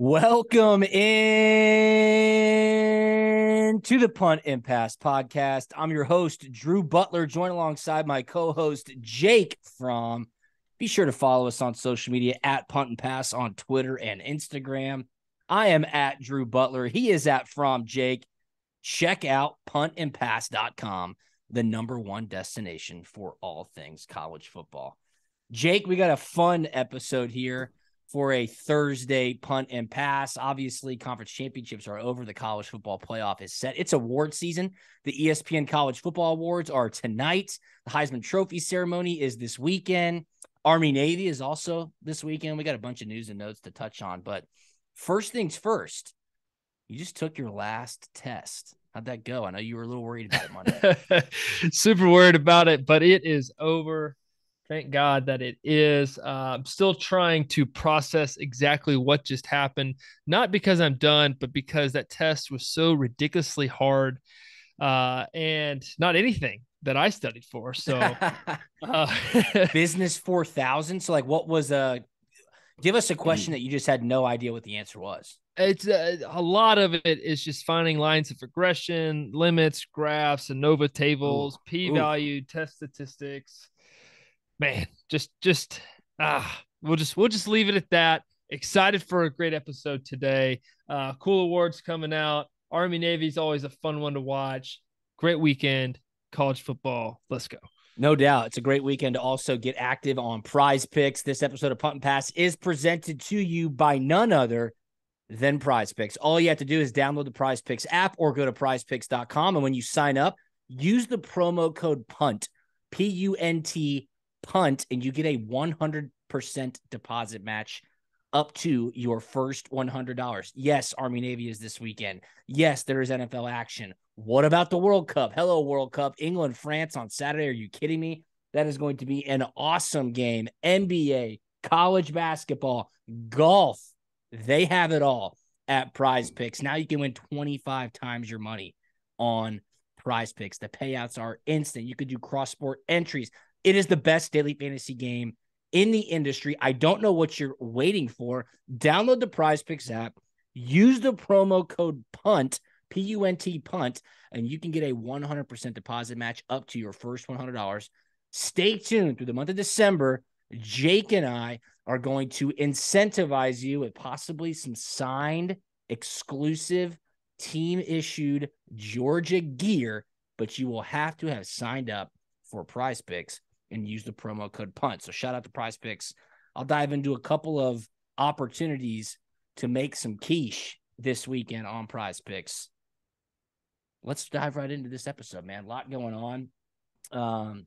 Welcome in to the Punt Pass podcast. I'm your host, Drew Butler, joined alongside my co-host, Jake From. Be sure to follow us on social media at Punt Pass on Twitter and Instagram. I am at Drew Butler. He is at From Jake. Check out puntandpass.com, the number one destination for all things college football. Jake, we got a fun episode here for a Thursday punt and pass. Obviously, conference championships are over. The college football playoff is set. It's award season. The ESPN College Football Awards are tonight. The Heisman Trophy ceremony is this weekend. Army-Navy is also this weekend. We got a bunch of news and notes to touch on. But first things first, you just took your last test. How'd that go? I know you were a little worried about it Monday. Super worried about it, but it is over. Thank God that it is. I'm still trying to process exactly what just happened, not because I'm done, but because that test was so ridiculously hard and not anything that I studied for. So Business 4000. So like what was give us a question that you just had no idea what the answer was. It's a lot of it is just finding lines of regression, limits, graphs, ANOVA tables, p-value, test statistics. Man, we'll just leave it at that. Excited for a great episode today. Cool awards coming out. Army Navy is always a fun one to watch. Great weekend, college football. Let's go. No doubt. It's a great weekend to also get active on Prize Picks. This episode of Punt and Pass is presented to you by none other than Prize Picks. All you have to do is download the Prize Picks app or go to prizepicks.com. And when you sign up, use the promo code PUNT, P-U-N-T, PUNT, and you get a 100% deposit match up to your first $100. Yes, Army-Navy is this weekend. Yes, there is NFL action. What about the World Cup? Hello, World Cup. England, France on Saturday. Are you kidding me? That is going to be an awesome game. NBA, college basketball, golf. They have it all at Prize Picks. Now you can win 25 times your money on Prize Picks. The payouts are instant. You could do cross-sport entries. It is the best daily fantasy game in the industry. I don't know what you're waiting for. Download the Prize Picks app. Use the promo code PUNT, P-U-N-T, PUNT, and you can get a 100% deposit match up to your first $100. Stay tuned through the month of December. Jake and I are going to incentivize you with possibly some signed, exclusive, team-issued Georgia gear, but you will have to have signed up for Prize Picks and use the promo code PUNT. So shout out to Prize Picks. I'll dive into a couple of opportunities to make some quiche this weekend on Prize Picks. Let's dive right into this episode, man. A lot going on.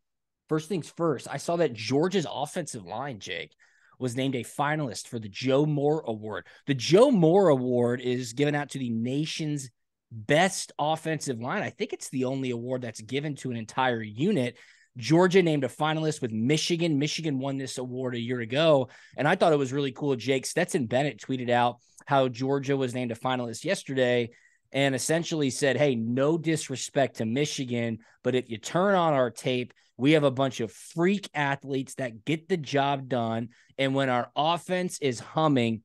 First things first, I saw that Georgia's offensive line, Jake, was named a finalist for the Joe Moore Award. The Joe Moore Award is given out to the nation's best offensive line. I think it's the only award that's given to an entire unit. Georgia named a finalist with Michigan. Michigan won this award a year ago, and I thought it was really cool. Jake Stetson Bennett tweeted out how Georgia was named a finalist yesterday and essentially said, hey, no disrespect to Michigan, but if you turn on our tape, we have a bunch of freak athletes that get the job done, and when our offense is humming,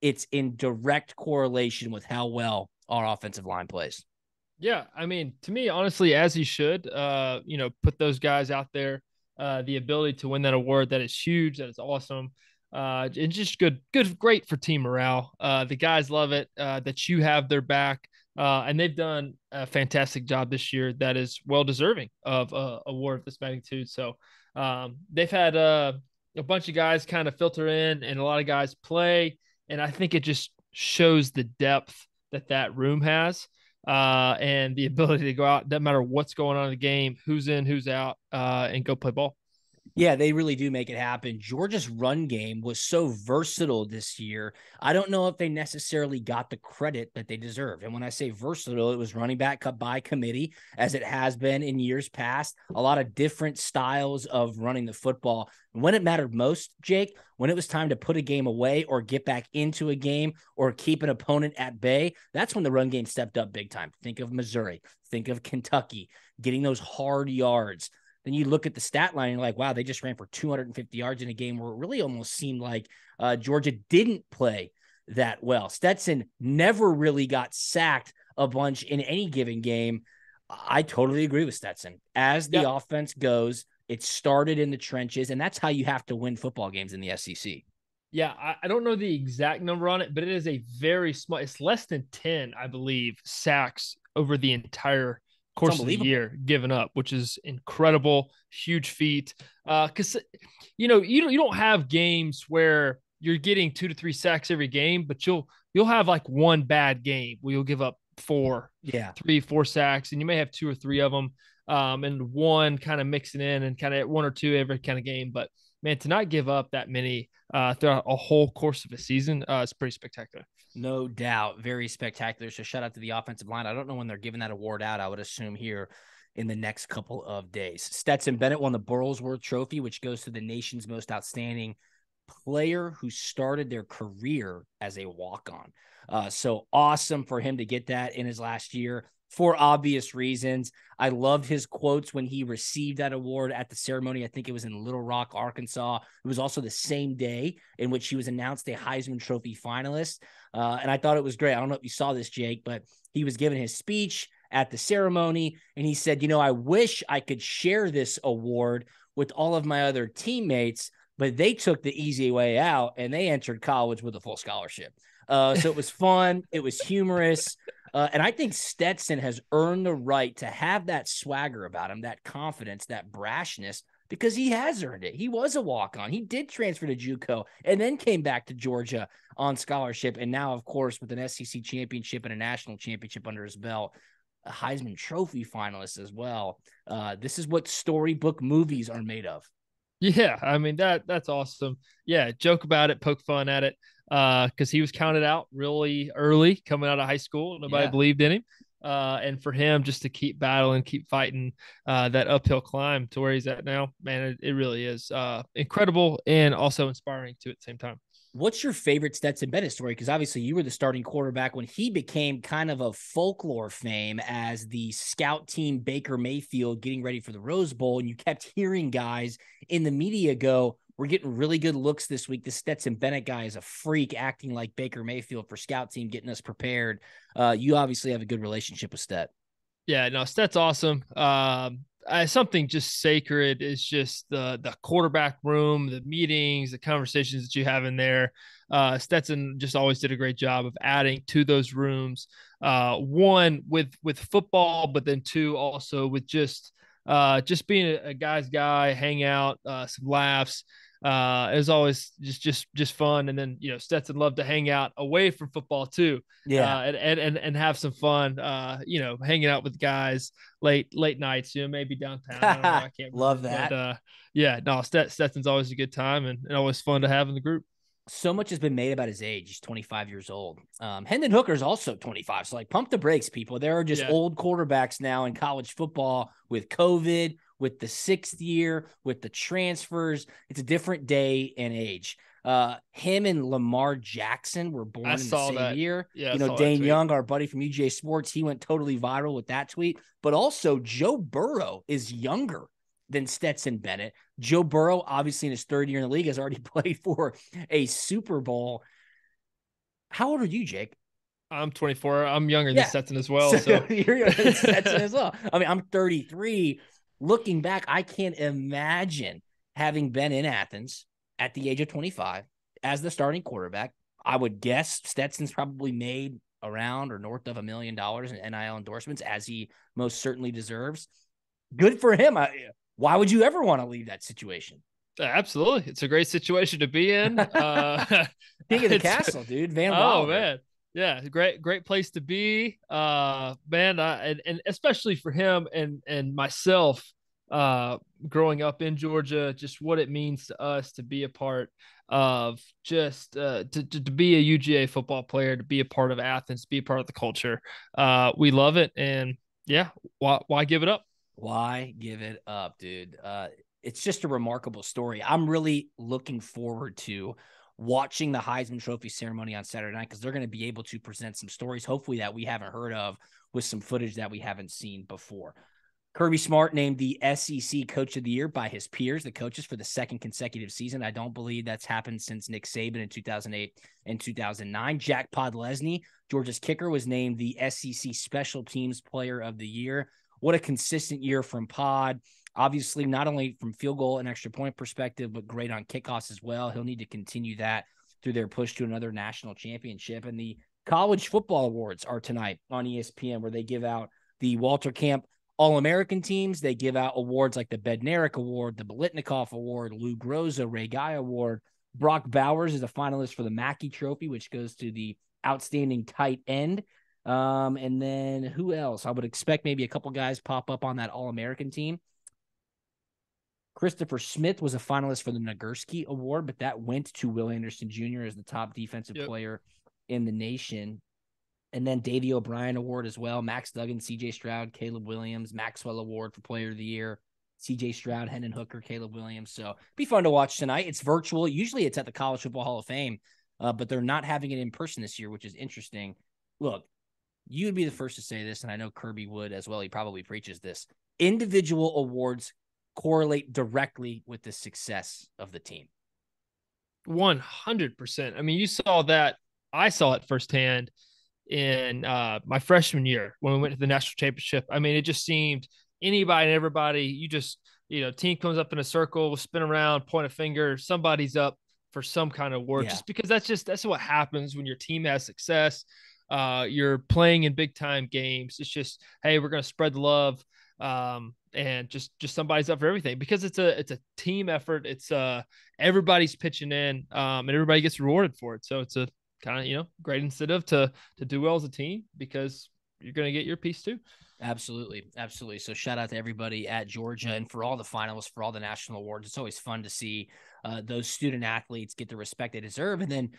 it's in direct correlation with how well our offensive line plays. Yeah, I mean, to me, honestly, as he should, put those guys out there. The ability to win that award, that is huge. That is awesome. And just great for team morale. The guys love it that you have their back, and they've done a fantastic job this year. That is well deserving of a award of this magnitude. So they've had a bunch of guys kind of filter in, and a lot of guys play, and I think it just shows the depth that room has. And the ability to go out, doesn't matter what's going on in the game, who's in, who's out, and go play ball. Yeah, they really do make it happen. Georgia's run game was so versatile this year. I don't know if they necessarily got the credit that they deserve. And when I say versatile, it was running back by committee, as it has been in years past. A lot of different styles of running the football. When it mattered most, Jake, when it was time to put a game away or get back into a game or keep an opponent at bay, that's when the run game stepped up big time. Think of Missouri. Think of Kentucky, getting those hard yards. Then you look at the stat line and you're like, wow, they just ran for 250 yards in a game where it really almost seemed like Georgia didn't play that well. Stetson never really got sacked a bunch in any given game. I totally agree with Stetson. As the offense goes, it started in the trenches, and that's how you have to win football games in the SEC. Yeah, I don't know the exact number on it, but it is a very small, it's less than 10, I believe, sacks over the entire course of the year given up, which is incredible, huge feat. Because you don't have games where you're getting 2 to 3 sacks every game, but you'll have like one bad game where you'll give up 3, 4 sacks, and you may have 2 or 3 of them, and one kind of mixing in and kind of 1 or 2 every kind of game. But man, to not give up that many throughout a whole course of a season, it's pretty spectacular. No doubt. Very spectacular. So shout out to the offensive line. I don't know when they're giving that award out. I would assume here in the next couple of days. Stetson Bennett won the Burlsworth Trophy, which goes to the nation's most outstanding player who started their career as a walk-on. So awesome for him to get that in his last year for obvious reasons. I loved his quotes when he received that award at the ceremony. I think it was in Little Rock, Arkansas. It was also the same day in which he was announced a Heisman Trophy finalist. And I thought it was great. I don't know if you saw this, Jake, but he was giving his speech at the ceremony, and he said, I wish I could share this award with all of my other teammates, but they took the easy way out and they entered college with a full scholarship. So it was fun. It was humorous. And I think Stetson has earned the right to have that swagger about him, that confidence, that brashness, because he has earned it. He was a walk-on. He did transfer to JUCO and then came back to Georgia on scholarship. And now, of course, with an SEC championship and a national championship under his belt, a Heisman Trophy finalist as well. This is what storybook movies are made of. Yeah, I mean that's awesome. Yeah, joke about it, poke fun at it. Because he was counted out really early coming out of high school. Nobody believed in him. And for him just to keep battling, keep fighting that uphill climb to where he's at now, man, it really is incredible and also inspiring too at the same time. What's your favorite Stetson Bennett story? Because obviously you were the starting quarterback when he became kind of a folklore fame as the scout team Baker Mayfield getting ready for the Rose Bowl. And you kept hearing guys in the media go, we're getting really good looks this week. This Stetson Bennett guy is a freak acting like Baker Mayfield for scout team, getting us prepared. You obviously have a good relationship with Stet. Yeah, no, Stet's awesome. Something just sacred is just the quarterback room, the meetings, the conversations that you have in there. Stetson just always did a great job of adding to those rooms. One with football, but then two also with just being a guy's guy, hang out, some laughs. It was always just fun. And then Stetson loved to hang out away from football too. And have some fun. Hanging out with guys late nights. Maybe downtown. I don't know. I can't love that. But Stetson's always a good time and always fun to have in the group. So much has been made about his age. He's 25 years old. Hendon Hooker is also 25. So pump the brakes, people. There are just old quarterbacks now in college football with COVID, with the 6th year, with the transfers. It's a different day and age. Him and Lamar Jackson were born in the same year. Yeah, Dane Young, our buddy from UGA Sports, he went totally viral with that tweet. But also Joe Burrow is younger than Stetson Bennett. Joe Burrow, obviously in his 3rd year in the league, has already played for a Super Bowl. How old are you, Jake? I'm 24. I'm younger than Stetson as well. So you're younger than Stetson as well. I mean, I'm 33. Looking back, I can't imagine having been in Athens at the age of 25 as the starting quarterback. I would guess Stetson's probably made around or north of $1 million in NIL endorsements, as he most certainly deserves. Good for him. Why would you ever want to leave that situation? Absolutely. It's a great situation to be in. King of the castle, dude. Van Wilder. Man. Yeah, great place to be. Man, and especially for him and myself, growing up in Georgia, just what it means to us to be a part of just to be a UGA football player, to be a part of Athens, be a part of the culture. We love it. And yeah, why give it up? Why give it up, dude? It's just a remarkable story. I'm really looking forward to watching the Heisman Trophy ceremony on Saturday night, because they're going to be able to present some stories, hopefully, that we haven't heard of, with some footage that we haven't seen before. Kirby Smart named the SEC Coach of the Year by his peers, the coaches, for the second consecutive season. I don't believe that's happened since Nick Saban in 2008 and 2009. Jack Podlesny, Georgia's kicker, was named the SEC Special Teams Player of the Year. What a consistent year from Pod. Obviously, not only from field goal and extra point perspective, but great on kickoffs as well. He'll need to continue that through their push to another national championship. And the college football awards are tonight on ESPN, where they give out the Walter Camp All-American teams. They give out awards like the Bednarik Award, the Bolitnikoff Award, Lou Groza, Ray Guy Award. Brock Bowers is a finalist for the Mackey Trophy, which goes to the outstanding tight end. And then who else? I would expect maybe a couple guys pop up on that All-American team. Christopher Smith was a finalist for the Nagurski Award, but that went to Will Anderson Jr. as the top defensive player in the nation. And then Davey O'Brien Award as well. Max Duggan, C.J. Stroud, Caleb Williams, Maxwell Award for Player of the Year. C.J. Stroud, Hendon Hooker, Caleb Williams. So be fun to watch tonight. It's virtual. Usually it's at the College Football Hall of Fame, but they're not having it in person this year, which is interesting. Look, you would be the first to say this, and I know Kirby would as well. He probably preaches this. Individual awards correlate directly with the success of the team. 100%. I mean, you saw that. I saw it firsthand in my freshman year when we went to the national championship. I mean, it just seemed anybody and everybody, you just, team comes up in a circle, spin around, point a finger, somebody's up for some kind of award, just because that's what happens when your team has success. You're playing in big time games. It's just, hey, we're going to spread the love. And just somebody's up for everything, because it's a team effort. It's everybody's pitching in, and everybody gets rewarded for it. So it's a kind of, great incentive to do well as a team, because you're going to get your piece too. Absolutely. Absolutely. So shout out to everybody at Georgia and for all the finalists, for all the national awards. It's always fun to see those student athletes get the respect they deserve, and then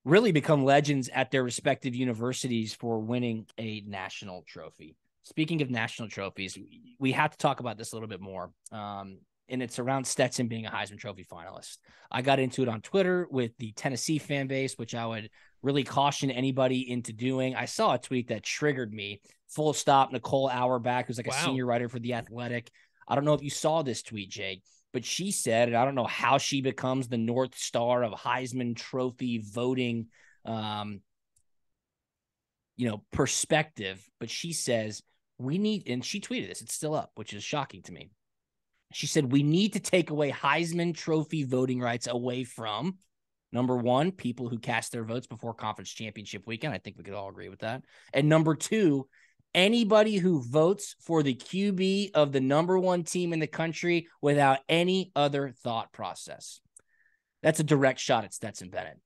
really become legends at their respective universities for winning a national trophy. Speaking of national trophies, we have to talk about this a little bit more. And it's around Stetson being a Heisman Trophy finalist. I got into it on Twitter with the Tennessee fan base, which I would really caution anybody into doing. I saw a tweet that triggered me. Full stop, Nicole Auerbach, who's like a senior writer for The Athletic. I don't know if you saw this tweet, Jake, but she said, and I don't know how she becomes the North Star of Heisman Trophy voting, perspective, but she says, we need, and she tweeted this, it's still up, which is shocking to me. She said, we need to take away Heisman Trophy voting rights away from, number one, people who cast their votes before conference championship weekend. I think we could all agree with that. And number two, anybody who votes for the QB of the number one team in the country without any other thought process. That's a direct shot at Stetson Bennett.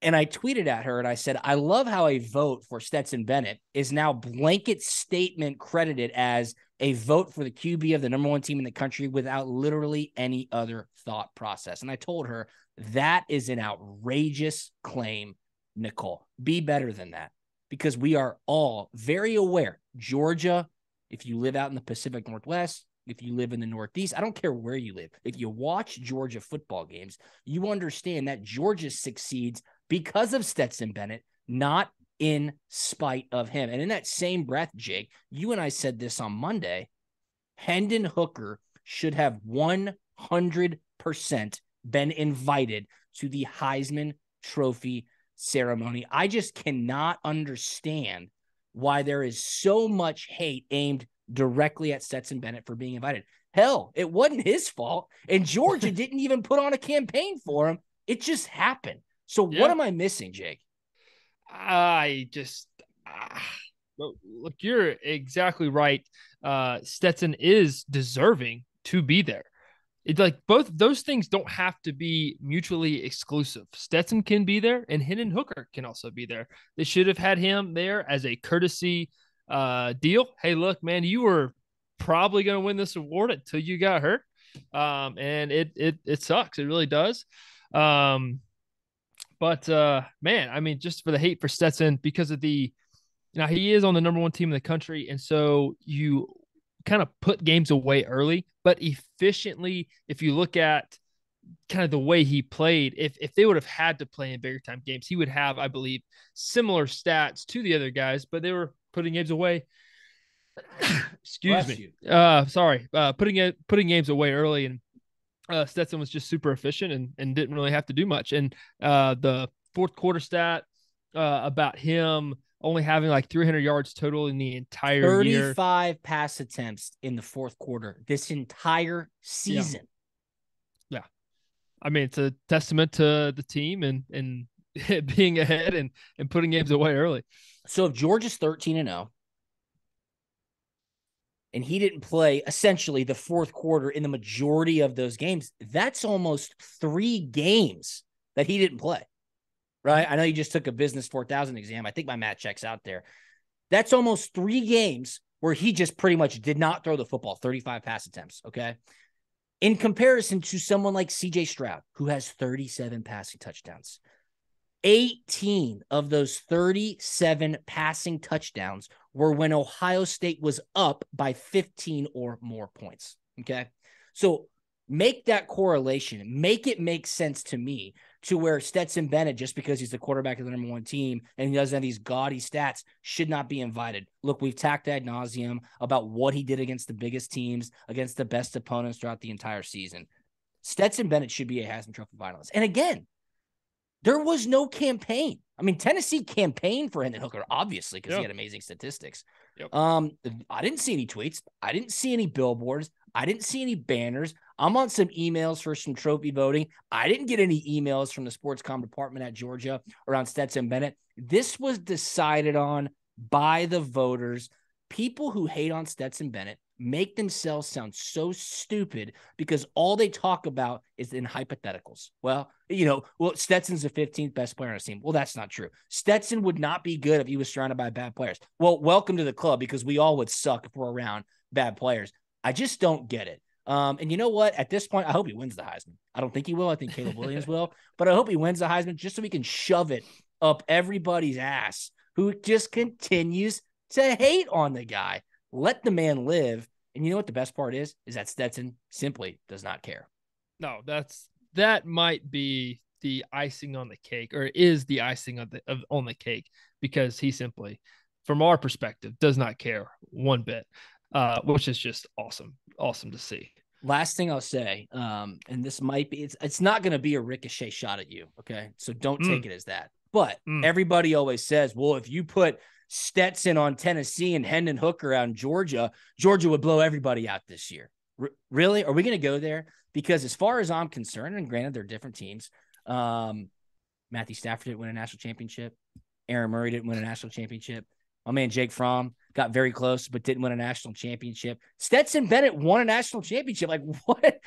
And I tweeted at her and I said, I love how a vote for Stetson Bennett is now blanket statement credited as a vote for the QB of the number one team in the country without literally any other thought process. And I told her, that is an outrageous claim, Nicole. Be better than that, because we are all very aware. Georgia, if you live out in the Pacific Northwest, if you live in the Northeast, I don't care where you live. If you watch Georgia football games, you understand that Georgia succeeds because of Stetson Bennett, not in spite of him. And in that same breath, Jake, you and I said this on Monday, Hendon Hooker should have 100% been invited to the Heisman Trophy ceremony. I just cannot understand why there is so much hate aimed directly at Stetson Bennett for being invited. Hell, it wasn't his fault, and Georgia didn't even put on a campaign for him. It just happened. So what am I missing, Jake? Look, you're exactly right. Stetson is deserving to be there. It's like both those things don't have to be mutually exclusive. Stetson can be there, and Hendon Hooker can also be there. They should have had him there as a courtesy deal. Hey, look, man, you were probably going to win this award until you got hurt, and it sucks. It really does. But man, I mean, just for the hate for Stetson, because of he is on the number one team in the country, and so you kind of put games away early, but efficiently. If you look at kind of the way he played, if they would have had to play in bigger time games, he would have, I believe, similar stats to the other guys, but they were putting games away Excuse me. Sorry. Putting games away early, and Stetson was just super efficient and didn't really have to do much. And the fourth quarter stat about him only having like 300 yards total in the entire year. 35 pass attempts in the fourth quarter this entire season. Yeah. I mean, it's a testament to the team and being ahead and putting games away early. So if Georgia's 13-0 and he didn't play essentially the fourth quarter in the majority of those games, that's almost 3 games that he didn't play, right? I know you just took a business 4,000 exam. I think my math checks out there. That's almost 3 games where he just pretty much did not throw the football, 35 pass attempts, okay? In comparison to someone like CJ Stroud, who has 37 passing touchdowns. 18 of those 37 passing touchdowns were when Ohio State was up by 15 or more points. Okay. So make that correlation, make it make sense to me to where Stetson Bennett, just because he's the quarterback of the number 1 team and he doesn't have these gaudy stats, should not be invited. Look, we've talked ad nauseum about what he did against the biggest teams, against the best opponents throughout the entire season. Stetson Bennett should be a Heisman Trophy finalist. And again, there was no campaign. I mean, Tennessee campaigned for Hendon Hooker, obviously, because he had amazing statistics. Yep. I didn't see any tweets. I didn't see any billboards. I didn't see any banners. I'm on some emails for some trophy voting. I didn't get any emails from the sports comm department at Georgia around Stetson Bennett. This was decided on by the voters. People who hate on Stetson Bennett make themselves sound so stupid because all they talk about is in hypotheticals. Well, Stetson's the 15th best player on his team. Well, that's not true. Stetson would not be good if he was surrounded by bad players. Well, welcome to the club, because we all would suck if we're around bad players. I just don't get it. And you know what? At this point, I hope he wins the Heisman. I don't think he will. I think Caleb Williams will. But I hope he wins the Heisman just so we can shove it up everybody's ass who just continues to hate on the guy. Let the man live. And you know what the best part is that Stetson simply does not care. No, that might be the icing on the cake, or is the icing on the cake, because he simply, from our perspective, does not care one bit, which is just awesome to see. Last thing I'll say, and this might be, it's not going to be a ricochet shot at you, okay? So don't take it as that. But everybody always says, well, if you put Stetson on Tennessee and Hendon Hooker on Georgia would blow everybody out this year. Really? Are we going to go there? Because as far as I'm concerned, and granted, they're different teams, Matthew Stafford didn't win a national championship. Aaron Murray didn't win a national championship. My man Jake Fromm got very close, but didn't win a national championship. Stetson Bennett won a national championship. Like, what?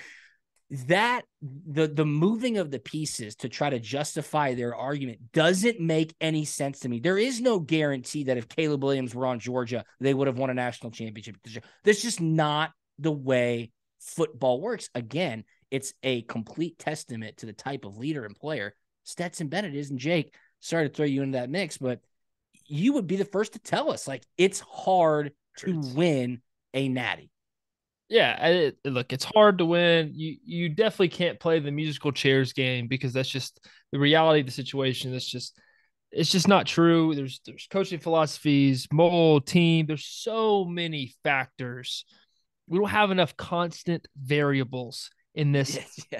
That the moving of the pieces to try to justify their argument doesn't make any sense to me. There is no guarantee that if Caleb Williams were on Georgia, they would have won a national championship. That's just not the way football works. Again, it's a complete testament to the type of leader and player Stetson Bennett is. And Jake, sorry to throw you into that mix, but you would be the first to tell us, like, it's hard to win a natty. Yeah, look, it's hard to win. You definitely can't play the musical chairs game, because that's just the reality of the situation. It's just not true. There's coaching philosophies, mold, team. There's so many factors. We don't have enough constant variables in this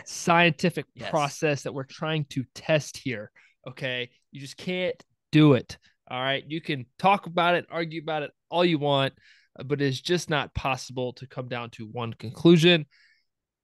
scientific process that we're trying to test here. Okay, you just can't do it. All right, you can talk about it, argue about it all you want, but it's just not possible to come down to one conclusion.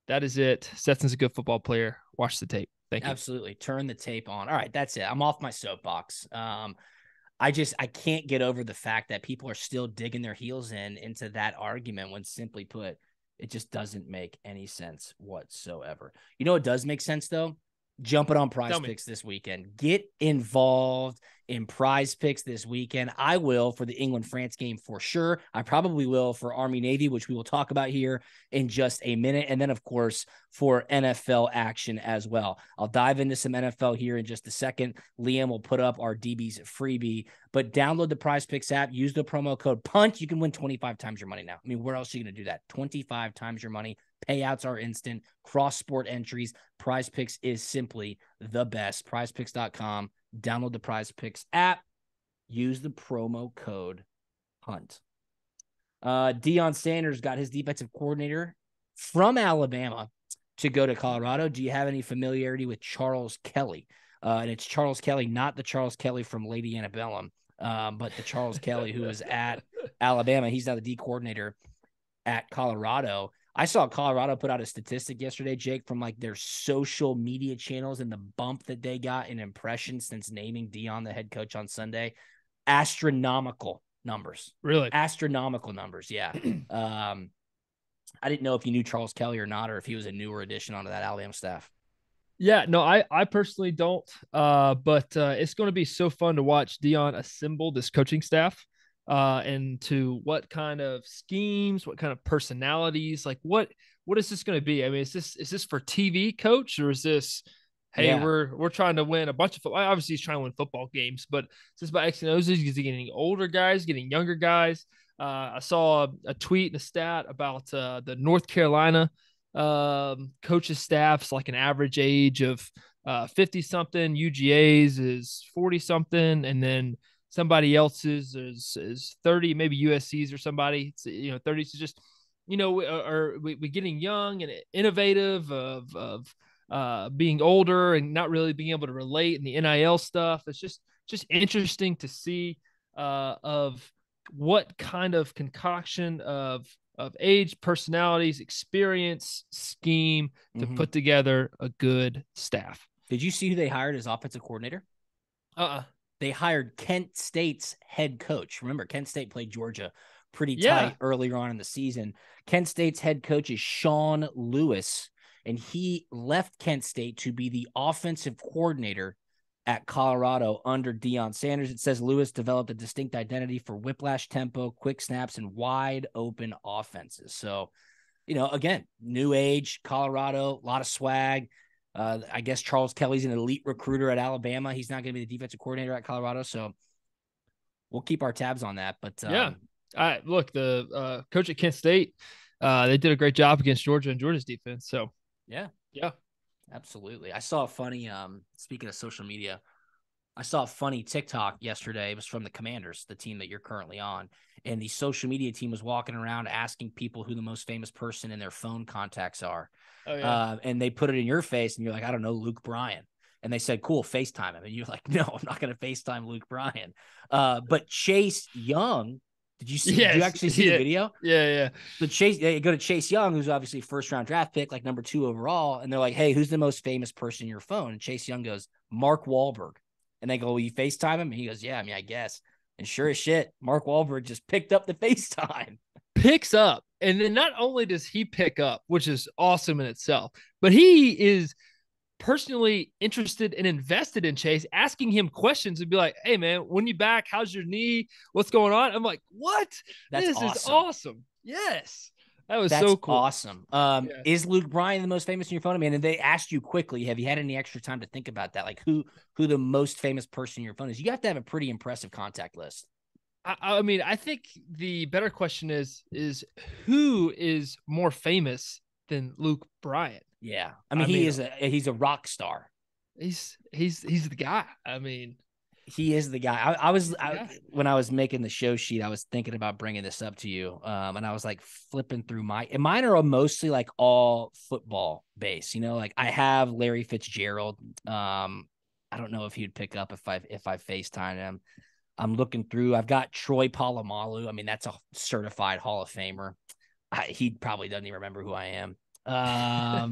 That is it. Stetson's a good football player. Watch the tape. Thank you. Absolutely. Turn the tape on. All right, that's it. I'm off my soapbox. I can't get over the fact that people are still digging their heels into that argument when, simply put, it just doesn't make any sense whatsoever. You know what does make sense, though? Jumping on Prize Picks this weekend. Get involved in Prize Picks this weekend. I will for the England-France game for sure. I probably will for Army-Navy, which we will talk about here in just a minute. And then, of course, for NFL action as well. I'll dive into some NFL here in just a second. Liam will put up our DB's freebie. But download the Prize Picks app. Use the promo code PUNT. You can win 25 times your money now. I mean, where else are you going to do that? 25 times your money. Payouts are instant. Cross-sport entries. Prize Picks is simply the best. PrizePicks.com. Download the Prize Picks app. Use the promo code HUNT. Deion Sanders got his defensive coordinator from Alabama to go to Colorado. Do you have any familiarity with Charles Kelly? And it's Charles Kelly, not the Charles Kelly from Lady Antebellum, but the Charles Kelly who was at Alabama. He's now the D coordinator at Colorado. I saw Colorado put out a statistic yesterday, Jake, from like their social media channels and the bump that they got in impressions since naming Deion the head coach on Sunday. Astronomical numbers. Really? Astronomical numbers, yeah. I didn't know if you knew Charles Kelly or not, or if he was a newer addition onto that Alabama staff. Yeah, no, I personally don't. But it's going to be so fun to watch Deion assemble this coaching staff. And to what kind of schemes, what kind of personalities, like what is this going to be? I mean, is this for TV, coach, or is this, hey, Yeah. we're trying to win a bunch of football? Obviously, he's trying to win football games, but it's just about X and O's. He's getting older guys, getting younger guys. I saw a tweet and a stat about the North Carolina coaches staff's like an average age of 50 something. UGA's is 40 something, and then somebody else's is 30, maybe USC's or somebody. It's, 30s is just, we getting young and innovative of being older and not really being able to relate in the NIL stuff. It's just interesting to see of what kind of concoction of age, personalities, experience, scheme to put together a good staff. Did you see who they hired as offensive coordinator? They hired Kent State's head coach. Remember, Kent State played Georgia pretty tight earlier on in the season. Kent State's head coach is Sean Lewis, and he left Kent State to be the offensive coordinator at Colorado under Deion Sanders. It says Lewis developed a distinct identity for whiplash tempo, quick snaps, and wide open offenses. So, again, new age, Colorado, a lot of swag. I guess Charles Kelly's an elite recruiter at Alabama. He's not going to be the defensive coordinator at Colorado. So we'll keep our tabs on that. But look, the coach at Kent State, they did a great job against Georgia and Georgia's defense. So yeah. Absolutely. I saw a funny, speaking of social media, I saw a funny TikTok yesterday. It was from the Commanders, the team that you're currently on. And the social media team was walking around asking people who the most famous person in their phone contacts are. Oh, yeah. And they put it in your face and you're like, I don't know, Luke Bryan. And they said, cool, FaceTime him. And you're like, no, I'm not going to FaceTime Luke Bryan. But Chase Young, did you see? Did you actually see the video? Yeah. So they go to Chase Young, who's obviously a first-round draft pick, like number 2 overall, and they're like, "Hey, who's the most famous person in your phone?" And Chase Young goes, "Mark Wahlberg." And they go, "Will you FaceTime him?" And he goes, "Yeah, I guess." And sure as shit, Mark Wahlberg just picked up the FaceTime. Picks up, and then not only does he pick up, which is awesome in itself, but he is personally interested and invested in Chase, asking him questions and be like, "Hey man, when you back? How's your knee? What's going on?" I'm like, "What? This is awesome." Yes. That's so cool. Awesome. Is Luke Bryan the most famous in your phone? I mean, and they asked you quickly, have you had any extra time to think about that? Like who the most famous person in your phone is? You have to have a pretty impressive contact list. I mean, I think the better question is who is more famous than Luke Bryan? Yeah. I mean, he's a rock star. He's the guy. I mean, he is the guy. When I was making the show sheet, I was thinking about bringing this up to you. And I was like flipping through mine are mostly like all football based, like I have Larry Fitzgerald. I don't know if he'd pick up if I FaceTime him. I'm looking through. I've got Troy Polamalu. I mean, that's a certified Hall of Famer. He probably doesn't even remember who I am. I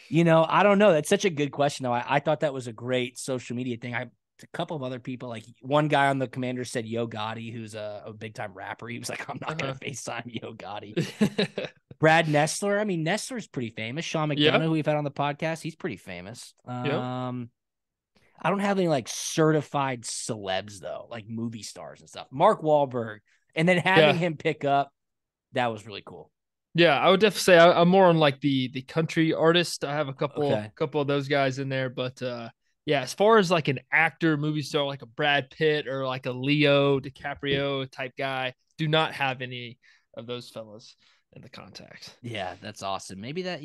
don't know. That's such a good question, though. I thought that was a great social media thing. A couple of other people, like one guy on the Commander said Yo Gotti, who's a big time rapper. He was like, I'm not going to FaceTime Yo Gotti. Brad Nessler. I mean, Nessler's pretty famous. Sean McDonough, who we've had on the podcast, he's pretty famous. I don't have any like certified celebs though, like movie stars and stuff. Mark Wahlberg, and then having him pick up, that was really cool. Yeah, I would definitely say I'm more on like the country artist. I have a couple of those guys in there, but as far as like an actor, movie star, like a Brad Pitt or like a Leo DiCaprio type guy, do not have any of those fellas in the contacts. Yeah, that's awesome. Maybe that,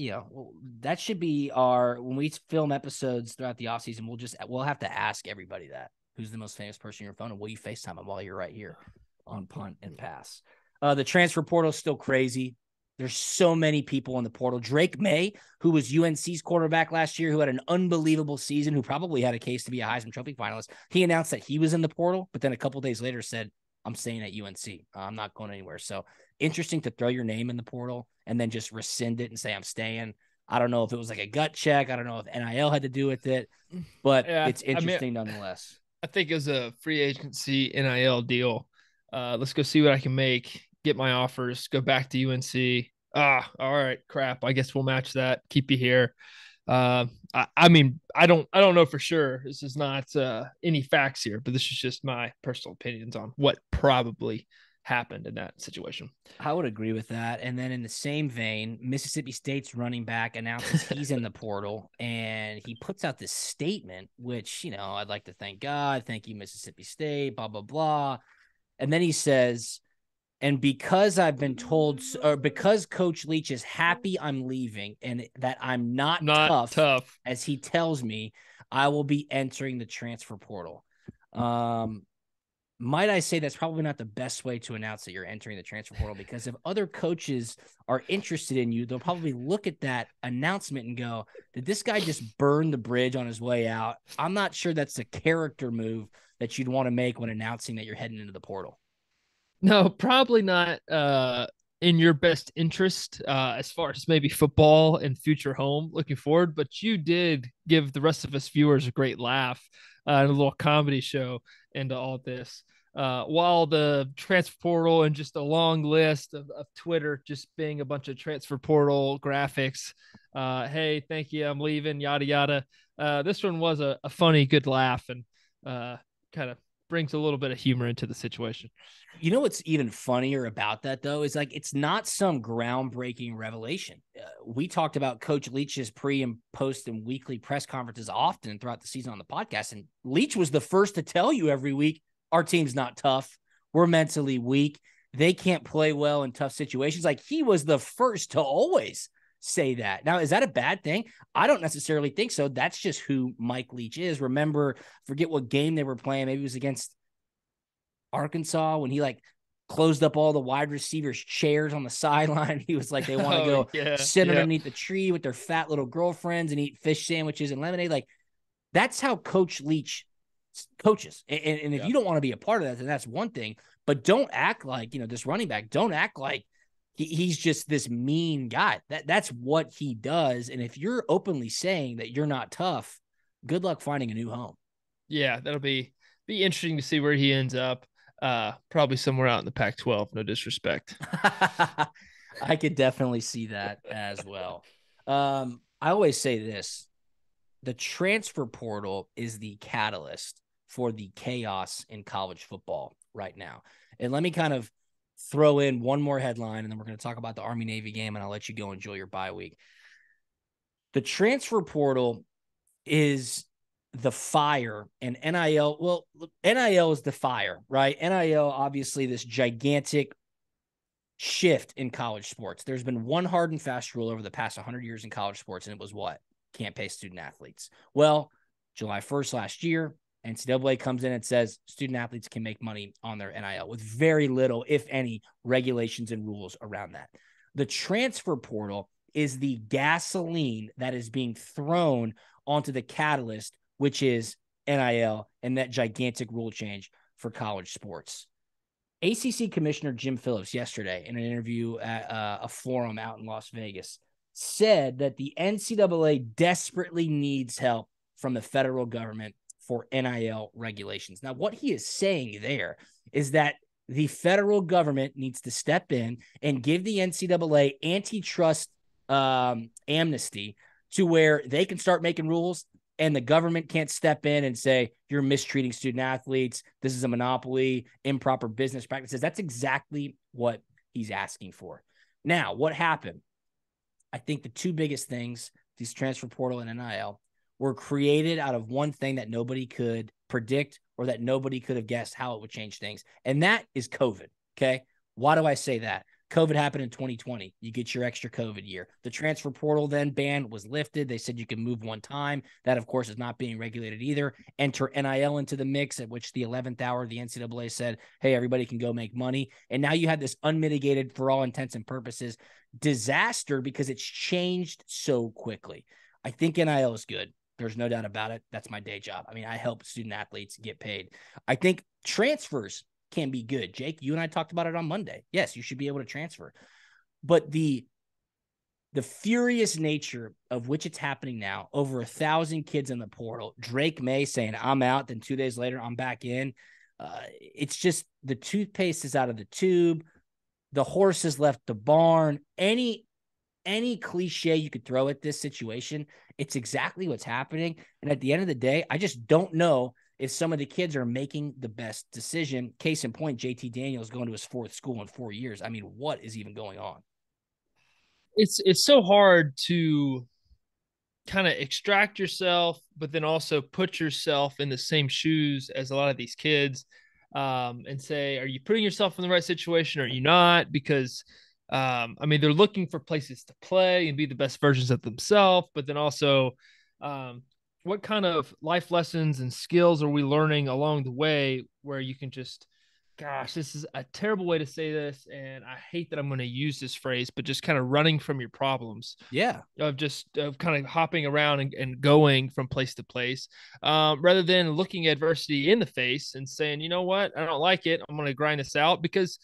that should be when we film episodes throughout the offseason, we'll have to ask everybody that. Who's the most famous person on your phone, and will you FaceTime them while you're right here on Punt and Pass? The transfer portal is still crazy. There's so many people in the portal. Drake May, who was UNC's quarterback last year, who had an unbelievable season, who probably had a case to be a Heisman Trophy finalist, he announced that he was in the portal, but then a couple days later said, I'm staying at UNC. I'm not going anywhere. So interesting to throw your name in the portal and then just rescind it and say, I'm staying. I don't know if it was like a gut check. I don't know if NIL had to do with it, but Yeah, it's interesting nonetheless. I think it was a free agency NIL deal. Let's go see what I can make, get my offers, go back to UNC. All right, crap. I guess we'll match that. Keep you here. I mean, I don't know for sure. This is not any facts here, but this is just my personal opinions on what probably happened in that situation. I would agree with that. And then in the same vein, Mississippi State's running back announces he's in the portal, and he puts out this statement, which, I'd like to thank God. Thank you, Mississippi State, blah, blah, blah. And then he says, and because I've been told, or because Coach Leach is happy I'm leaving and that I'm not tough, as he tells me, I will be entering the transfer portal. Might I say that's probably not the best way to announce that you're entering the transfer portal, because if other coaches are interested in you, they'll probably look at that announcement and go, did this guy just burn the bridge on his way out? I'm not sure that's a character move that you'd want to make when announcing that you're heading into the portal. No, probably not in your best interest as far as maybe football and future home looking forward. But you did give the rest of us viewers a great laugh and a little comedy show into all this. While the transfer portal and just a long list of Twitter just being a bunch of transfer portal graphics. Hey, thank you, I'm leaving, yada, yada. This one was a funny, good laugh and kind of brings a little bit of humor into the situation. You know what's even funnier about that, though, is like it's not some groundbreaking revelation. We talked about Coach Leach's pre and post and weekly press conferences often throughout the season on the podcast. And Leach was the first to tell you every week, our team's not tough. We're mentally weak. They can't play well in tough situations. Like, he was the first to always say that. Now, is that a bad thing? I don't necessarily think so. That's just who Mike Leach is. Remember, forget what game they were playing. Maybe it was against Arkansas when he closed up all the wide receivers' chairs on the sideline. He was like, they want to go sit underneath the tree with their fat little girlfriends and eat fish sandwiches and lemonade. Like, that's how Coach Leach coaches. And if you don't want to be a part of that, then that's one thing. But don't act like, this running back, don't act like he's just this mean guy. That's what he does. And if you're openly saying that you're not tough, good luck finding a new home. Yeah, that'll be interesting to see where he ends up. Probably somewhere out in the Pac-12, no disrespect. I could definitely see that as well. I always say this. The transfer portal is the catalyst for the chaos in college football right now. And let me kind of throw in one more headline, and then we're going to talk about the Army-Navy game, and I'll let you go enjoy your bye week. The transfer portal is the fire, and NIL. Well, NIL is the fire, right? NIL, obviously, this gigantic shift in college sports. There's been one hard and fast rule over the past 100 years in college sports, and it was what? Can't pay student athletes. Well, July 1st last year, NCAA comes in and says student athletes can make money on their NIL with very little, if any, regulations and rules around that. The transfer portal is the gasoline that is being thrown onto the catalyst, which is NIL and that gigantic rule change for college sports. ACC Commissioner Jim Phillips yesterday in an interview at a forum out in Las Vegas said that the NCAA desperately needs help from the federal government for NIL regulations. Now, what he is saying there is that the federal government needs to step in and give the NCAA antitrust amnesty to where they can start making rules and the government can't step in and say, you're mistreating student athletes. This is a monopoly, improper business practices. That's exactly what he's asking for. Now, what happened? I think the two biggest things, these transfer portal and NIL, were created out of one thing that nobody could predict or that nobody could have guessed how it would change things. And that is COVID. Okay. Why do I say that? COVID happened in 2020. You get your extra COVID year. The transfer portal then ban was lifted. They said you can move one time. That, of course, is not being regulated either. Enter NIL into the mix, at which the 11th hour, the NCAA said, hey, everybody can go make money. And now you have this unmitigated, for all intents and purposes, disaster because it's changed so quickly. I think NIL is good. There's no doubt about it. That's my day job. I mean, I help student athletes get paid. I think transfers can be good. Jake, you and I talked about it on Monday. Yes, you should be able to transfer. But the furious nature of which it's happening now, over 1,000 kids in the portal, Drake May saying, I'm out, then 2 days later, I'm back in. It's just the toothpaste is out of the tube. The horse has left the barn. Any cliche you could throw at this situation, it's exactly what's happening. And at the end of the day, I just don't know if some of the kids are making the best decision. Case in point, JT Daniels going to his 4th school in 4 years. I mean, what is even going on? It's so hard to kind of extract yourself, but then also put yourself in the same shoes as a lot of these kids, and say, are you putting yourself in the right situation or are you not? Because I mean, they're looking for places to play and be the best versions of themselves, but then also what kind of life lessons and skills are we learning along the way where you can just, gosh, this is a terrible way to say this, and I hate that I'm going to use this phrase, but just kind of running from your problems. Yeah. Of kind of hopping around and going from place to place, rather than looking adversity in the face and saying, you know what, I don't like it, I'm going to grind this out. Because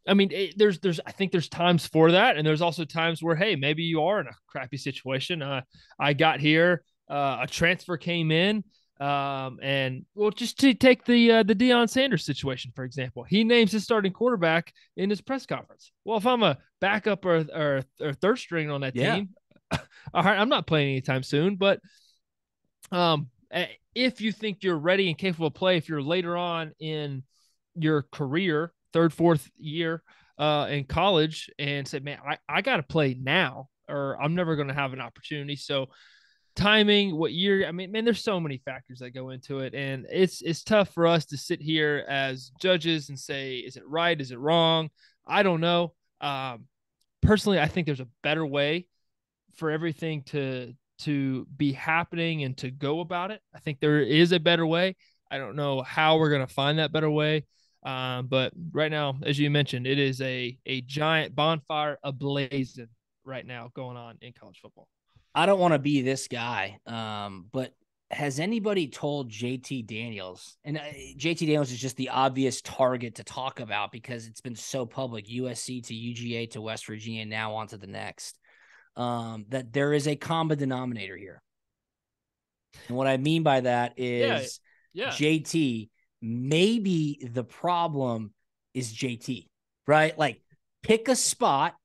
I mean, I think there's times for that. And there's also times where, hey, maybe you are in a crappy situation. I got here, a transfer came in, and well, just to take the Deion Sanders situation, for example, he names his starting quarterback in his press conference. Well, if I'm a backup or third string on that team, all right, I'm not playing anytime soon. But if you think you're ready and capable of play, if you're later on in your career, 3rd, 4th year in college, and said, man, I got to play now or I'm never going to have an opportunity. So timing, what year, I mean, man, there's so many factors that go into it. And it's tough for us to sit here as judges and say, is it right? Is it wrong? I don't know. Personally, I think there's a better way for everything to be happening and to go about it. I think there is a better way. I don't know how we're going to find that better way. But right now, as you mentioned, it is a giant bonfire ablazing right now going on in college football. I don't want to be this guy, but has anybody told JT Daniels, and JT Daniels is just the obvious target to talk about because it's been so public, USC to UGA to West Virginia, and now on to the next, that there is a common denominator here. And what I mean by that is JT, maybe the problem is JT, right? Like, pick a spot,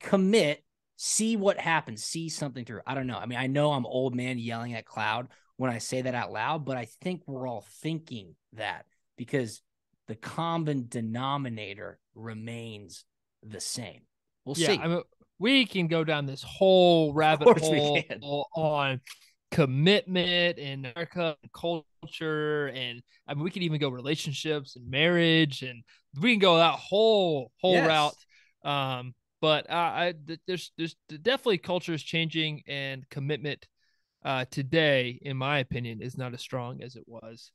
commit, see what happens, see something through. I don't know. I mean, I know I'm old man yelling at cloud when I say that out loud, but I think we're all thinking that because the common denominator remains the same. We'll see. I mean, we can go down this whole rabbit hole on commitment and America and culture, and I mean, we could even go relationships and marriage, and we can go that whole route. But there's definitely culture is changing, and commitment today, in my opinion, is not as strong as it was,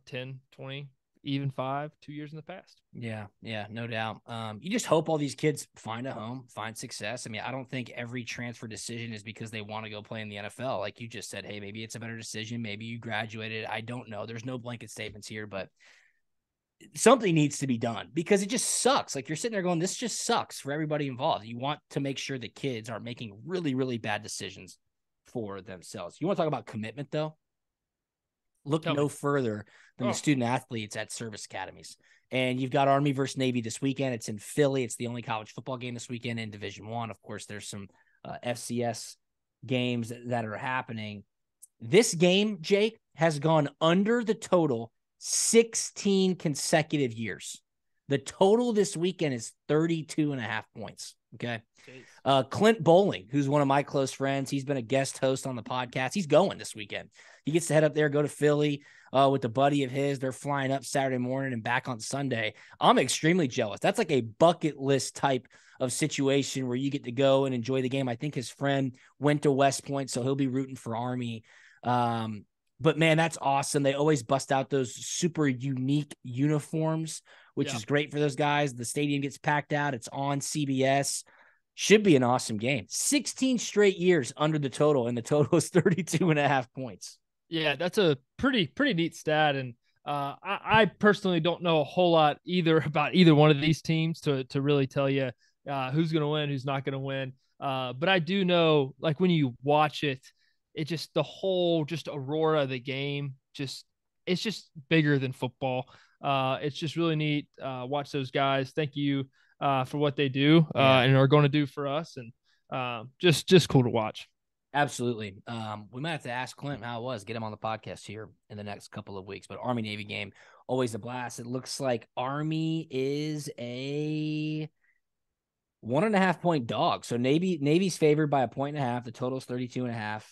10, 20, even 2 years in the past. Yeah, no doubt. You just hope all these kids find a home, find success. I mean, I don't think every transfer decision is because they want to go play in the NFL. Like you just said, hey, maybe it's a better decision. Maybe you graduated. I don't know. There's no blanket statements here, but something needs to be done because it just sucks. Like you're sitting there going, this just sucks for everybody involved. You want to make sure the kids aren't making really, really bad decisions for themselves. You want to talk about commitment though? Look no further than the student athletes at service academies. And you've got Army versus Navy this weekend. It's in Philly. It's the only college football game this weekend in Division I. Of course, there's some FCS games that are happening. This game, Jake, has gone under the total 16 consecutive years. The total this weekend is 32.5 points. Okay. Clint Bowling, who's one of my close friends, he's been a guest host on the podcast. He's going this weekend. He gets to head up there, go to Philly with a buddy of his. They're flying up Saturday morning and back on Sunday. I'm extremely jealous. That's like a bucket list type of situation where you get to go and enjoy the game. I think his friend went to West Point, so he'll be rooting for Army. But man, that's awesome. They always bust out those super unique uniforms, which is great for those guys. The stadium gets packed out. It's on CBS. Should be an awesome game. 16 straight years under the total, and the total is 32.5 points. Yeah, that's a pretty neat stat. And I personally don't know a whole lot either about either one of these teams to really tell you who's going to win, who's not going to win. But I do know, like, when you watch it, it just, the whole just aurora of the game, it's just bigger than football. It's just really neat. Watch those guys. Thank you for what they do and are going to do for us. And just cool to watch. Absolutely. We might have to ask Clint how it was, get him on the podcast here in the next couple of weeks. But Army-Navy game, always a blast. It looks like Army is a 1.5 point dog. So Navy's favored by 1.5. The total is 32.5.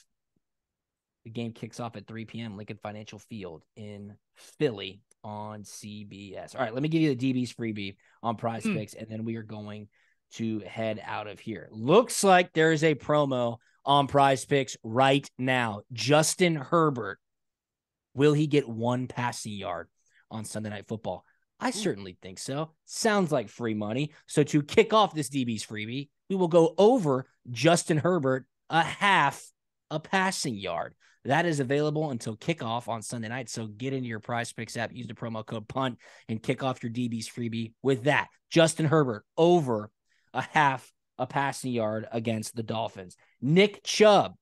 The game kicks off at 3 p.m. Lincoln Financial Field in Philly on CBS. All right, let me give you the DB's freebie on Prize Picks, and then we are going to head out of here. Looks like there is a promo on Prize Picks right now. Justin Herbert, will he get 1 passing yard on Sunday Night Football? I certainly think so. Sounds like free money. So to kick off this DB's freebie, we will go over Justin Herbert a half a passing yard. That is available until kickoff on Sunday night. So get into your Prize Picks app, use the promo code PUNT, and kick off your DB's freebie with that. Justin Herbert over a half a passing yard against the Dolphins. Nick Chubb,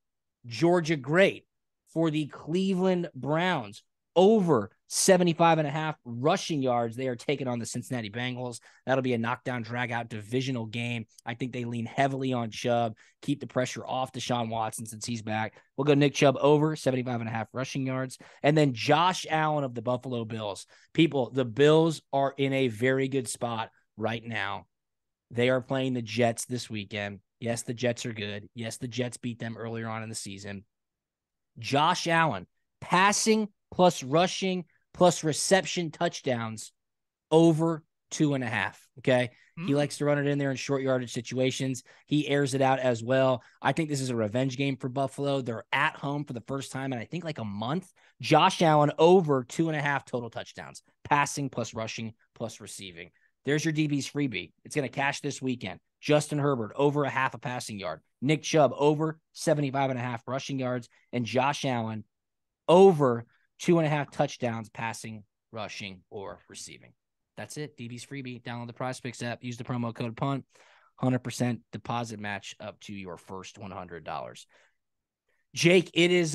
Georgia great for the Cleveland Browns, over 75.5 rushing yards. They are taking on the Cincinnati Bengals. That'll be a knockdown, drag-out divisional game. I think they lean heavily on Chubb, keep the pressure off Deshaun Watson since he's back. We'll go Nick Chubb over 75.5 rushing yards. And then Josh Allen of the Buffalo Bills. People, the Bills are in a very good spot right now. They are playing the Jets this weekend. Yes, the Jets are good. Yes, the Jets beat them earlier on in the season. Josh Allen, passing plus rushing plus reception touchdowns over 2.5. Okay. He likes to run it in there in short yardage situations. He airs it out as well. I think this is a revenge game for Buffalo. They're at home for the first time in, I think, like a month. Josh Allen over 2.5 total touchdowns, passing plus rushing plus receiving. There's your DB's freebie. It's going to cash this weekend. Justin Herbert over a half a passing yard. Nick Chubb over 75.5 rushing yards. And Josh Allen over 2.5 touchdowns, passing, rushing, or receiving. That's it. DB's freebie. Download the Prize Picks app. Use the promo code PUNT. 100% deposit match up to your first $100. Jake, it is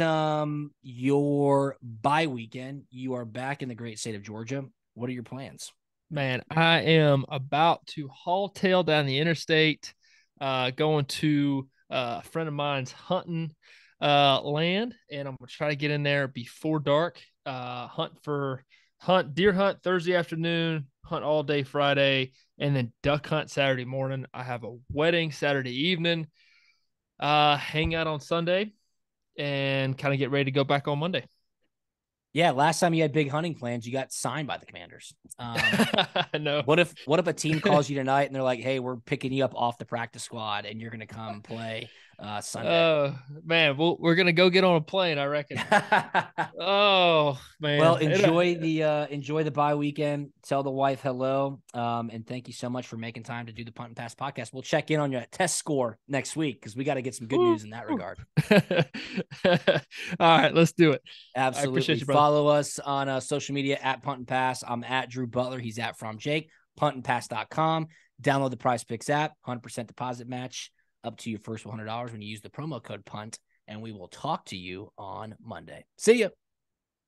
your bye weekend. You are back in the great state of Georgia. What are your plans? Man, I am about to haul tail down the interstate, going to a friend of mine's hunting land, and I'm gonna try to get in there before dark. Deer hunt Thursday afternoon, hunt all day Friday, and then duck hunt Saturday morning. I have a wedding Saturday evening, hang out on Sunday, and kind of get ready to go back on Monday. Yeah, last time you had big hunting plans, you got signed by the Commanders. No. What if a team calls you tonight and they're like, "Hey, we're picking you up off the practice squad, and you're going to come play Sunday"? Man, we're gonna go get on a plane, I reckon. Oh man. Well, enjoy the bye weekend. Tell the wife hello, and thank you so much for making time to do the Punt and Pass podcast. We'll check in on your test score next week because we got to get some good news in that regard. All right, let's do it. Absolutely. I appreciate you, brother. Follow us on social media at Punt and Pass. I'm at Drew Butler. He's at From Jake. PuntandPass.com. Download the Prize Picks app. 100% deposit match up to your first $100 when you use the promo code PUNT. And we will talk to you on Monday. See ya.